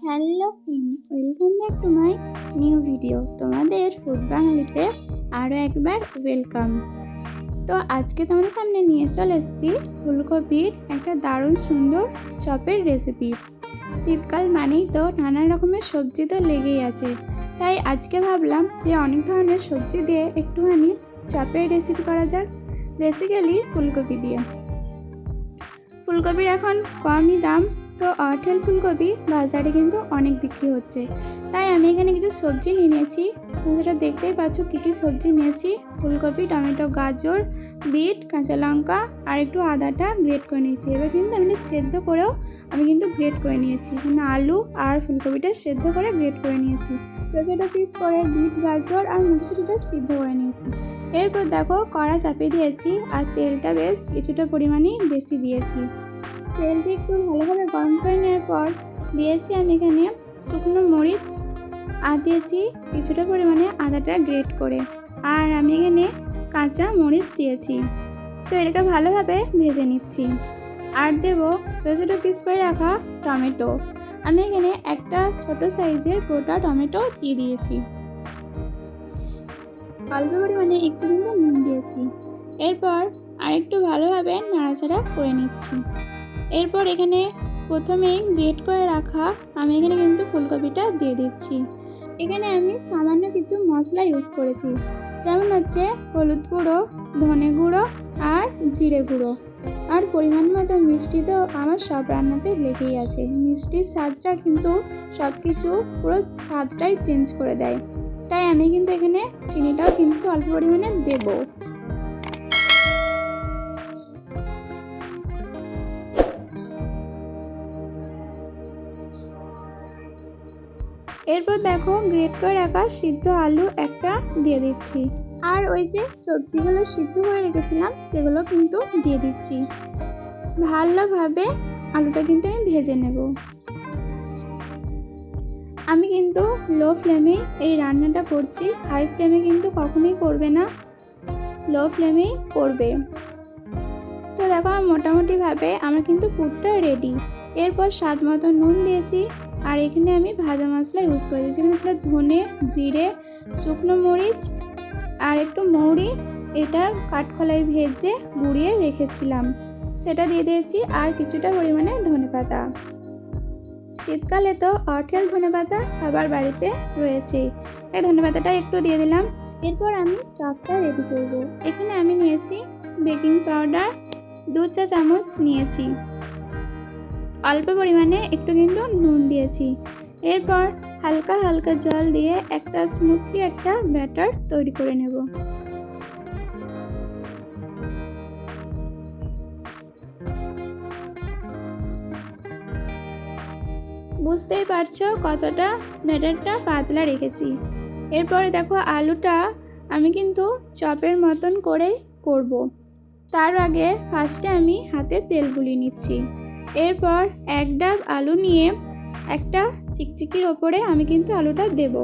Hello friend, welcome back to my new video. তোমাদের food বাঙালিতে আরও একবার ওয়েলকাম। তো আজকে তোমাদের সামনে নিয়ে চলে এসেছি ফুলকপির একটা দারুণ সুন্দর চপের রেসিপি। শীতকাল মানেই তো নানা রকমের সবজি তো লেগেই আছে, তাই আজকে ভাবলাম যে অনেক ধরনের সবজি দিয়ে একটুখানি চপের রেসিপি করা যাক, বেসিক্যালি ফুলকপি দিয়ে। ফুলকপির এখন কমই দাম, তো অঠেল ফুলকপি বাজারে কিন্তু অনেক বিক্রি হচ্ছে। তাই আমি এখানে কিছু সবজি নিয়ে নিয়েছি, যেটা দেখতেই পাচ্ছ কী কী সবজি নিয়েছি। ফুলকপি, টমেটো, গাজর, বিট, কাঁচা লঙ্কা আর একটু আদাটা গ্রেট করে নিয়েছি। এবার কিন্তু আমি সেদ্ধ করেও গ্রেট করে নিয়েছি। এখানে আলু আর ফুলকপিটা সেদ্ধ করে গ্রেট করে নিয়েছি। ছোটো ছোটো পিস করে বিট, গাজর আর মটরশুঁটিটা সিদ্ধ করে নিয়েছি। এরপর দেখো কড়া চাপিয়ে দিয়েছি আর তেলটা বেশ কিছুটা পরিমাণে বেশি দিয়েছি। তেলটা একটু ভালোভাবে গরম করে নেওয়ার পর দিয়েছি আমি এখানে শুকনো মরিচ আর দিয়েছি কিছুটা পরিমাণে আদাটা গ্রেট করে, আর আমি এখানে কাঁচা মরিচ দিয়েছি। তো এটাকে ভালোভাবে ভেজে নিচ্ছি। আর দেবো ছোটো ছোটো পিস করে রাখা টমেটো। আমি এখানে একটা ছোট সাইজের গোটা টমেটো দিয়ে দিয়েছি। অল্প পরিমাণে একটু নুন দিয়েছি। এরপর আরেকটু ভালোভাবে নাড়াচাড়া করে নিচ্ছি। এরপর এখানে প্রথমেই গ্রেট করে রাখা আমি এখানে কিন্তু ফুলকপিটা দিয়ে দিচ্ছি। এখানে আমি সামান্য কিছু মশলা ইউজ করেছি, যেমন হচ্ছে হলুদ গুঁড়ো, ধনে গুঁড়ো আর জিরে গুঁড়ো। আর পরিমাণ মতো মিষ্টি তো আমার সব রান্নাতে লেগেই আছে। মিষ্টির স্বাদটা কিন্তু সব কিছু পুরো স্বাদটাই চেঞ্জ করে দেয়, তাই আমি কিন্তু এখানে চিনিটাও কিন্তু অল্প পরিমাণে দেবো। এরপর দেখো গ্রেট করে রাখা সিদ্ধ আলু একটা দিয়ে দিচ্ছি, আর ওই যে সবজিগুলো সিদ্ধ করে রেখেছিলাম সেগুলো কিন্তু দিয়ে দিচ্ছি। ভালোভাবে আলুটা কিন্তু আমি ভেজে নেব। আমি কিন্তু লো ফ্লেমেই এই রান্নাটা করছি, হাই ফ্লেমে কিন্তু কখনোই করবে না, লো ফ্লেমেই করবে। তো দেখো মোটামুটিভাবে আমার কিন্তু পুরটা রেডি। এরপর স্বাদ মতো নুন দিয়েছি, আর এখানে আমি ভাজা মশলা ইউজ করেছি, যেখানে ছিল ধনে, জিরে, শুকনো মরিচ আর একটু মৌরি। এটা কাঠখোলায় ভেজে গুঁড়িয়ে রেখেছিলাম, সেটা দিয়ে দিয়েছি। আর কিছুটা পরিমাণে ধনেপাতা। শীতকালে তো অঠেল ধনেপাতা সবার বাড়িতে রয়েছে, তাই ধনেপাতাটা একটু দিয়ে দিলাম। এরপর আমি চপটা রেডি করব। এখানে আমি নিয়েছি বেকিং পাউডার 2 চা চামচ নিয়েছি, অল্প পরিমাণে একটু কিন্তু নুন দিয়েছি। এরপর হালকা হালকা জল দিয়ে একটা স্মুথলি একটা ব্যাটার তৈরি করে নেব। বুঝতেই পারছো কতটা ব্যাটারটা পাতলা রেখেছি। এরপরে দেখো আলুটা আমি কিন্তু চপের মতন করেই করব। তার আগে ফার্স্টে আমি হাতে তেল বুলিয়ে নিচ্ছি। এরপর এক ডাব আলু নিয়ে একটা চিকচিকির ওপরে আমি কিন্তু আলুটা দেব।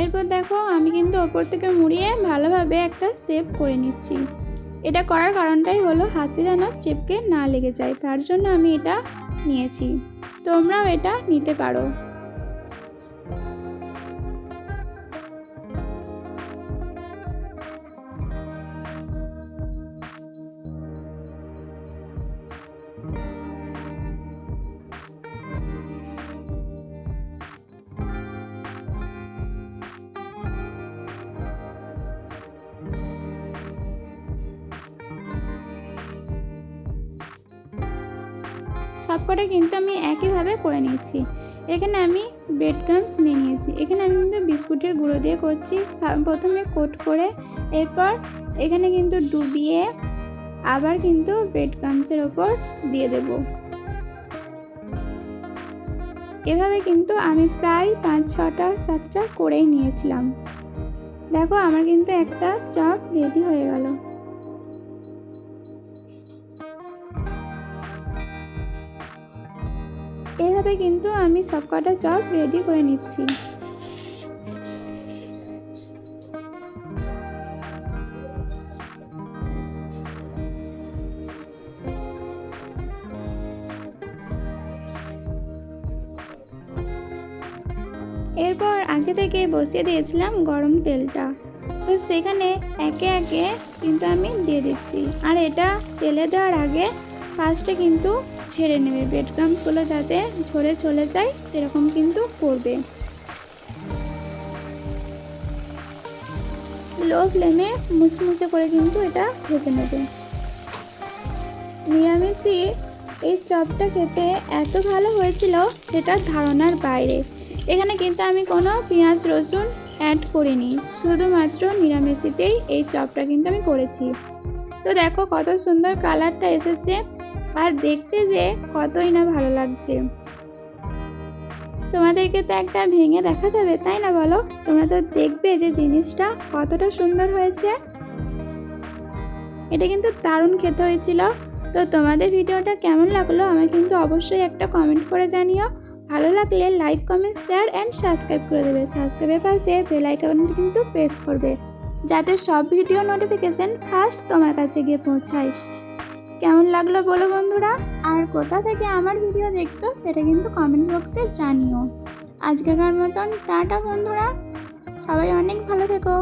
এরপর দেখো আমি কিন্তু ওপর থেকে মুড়িয়ে ভালোভাবে একটা শেপ করে নিচ্ছি। এটা করার কারণটাই হলো হাতে যেন চেপকে না লেগে যায়, তার জন্য আমি এটা নিয়েছি। তোমরাও এটা নিতে পারো। সবকটা কিন্তু আমি একইভাবে করে নিয়েছি। এখানে আমি ব্রেড ক্রাম্বস নিয়ে নিয়েছি। এখানে আমি কিন্তু বিস্কুটের গুঁড়ো দিয়ে করছি। প্রথমে কোট করে এরপর এখানে কিন্তু ডুবিয়ে আবার কিন্তু ব্রেড ক্রাম্বসের ওপর দিয়ে দেব। এভাবে কিন্তু আমি প্রায় 5-6টা 7টা করেই নিয়েছিলাম। দেখো আমার কিন্তু একটা চপ রেডি হয়ে গেল। এইভাবে কিন্তু আমি সবকটা চপ রেডি করে নিচ্ছি। এরপর আগে থেকে বসিয়ে দিয়েছিলাম গরম তেলটা, তো সেখানে একে একে কিন্তু আমি দিয়ে দিচ্ছি। আর এটা তেলে দেওয়ার আগে ফার্স্টে কিন্তু ছেড়ে নেবে, ব্রেড ক্রাম্বসগুলো যাতে ঝরে চলে যায় সেরকম কিন্তু করবে। লো ফ্লেমে মুচমুচে করে কিন্তু এটা ভেজে নেবে। নিরামিষি এই চপটা খেতে এত ভালো হয়েছিল যেটা ধারণার বাইরে। এখানে কিন্তু আমি কোনো পেঁয়াজ রসুন অ্যাড করিনি, শুধুমাত্র নিরামিষিতেই এই চপটা কিন্তু আমি করেছি। তো দেখো কত সুন্দর কালারটা এসেছে, আর দেখতে যে কতই না ভালো লাগছে। তোমাদেরকে তো একটা ভেঙে দেখাতে হবে, তাই না বলো? তোমরা তো দেখবে যে জিনিসটা কতটা সুন্দর হয়েছে। এটা কিন্তু দারুণ খেতে হয়েছিল। তো তোমাদের ভিডিওটা কেমন লাগলো আমাকে কিন্তু অবশ্যই একটা কমেন্ট করে জানিও। ভালো লাগলে like, comment, share and subscribe করে দেবে। সাবস্ক্রাইবের পাশে বেল আইকনটি কিন্তু প্রেস করবে, যাতে সব ভিডিও নোটিফিকেশন ফার্স্ট তোমার কাছে গিয়ে পৌঁছায়। কেমন লাগলো বলো বন্ধুরা, আর কোথা থেকে আমার ভিডিও দেখছো সেটা কিন্তু কমেন্ট বক্সে জানিও। আজকেকার মতন টাটা বন্ধুরা, সবাই অনেক ভালো থেকো।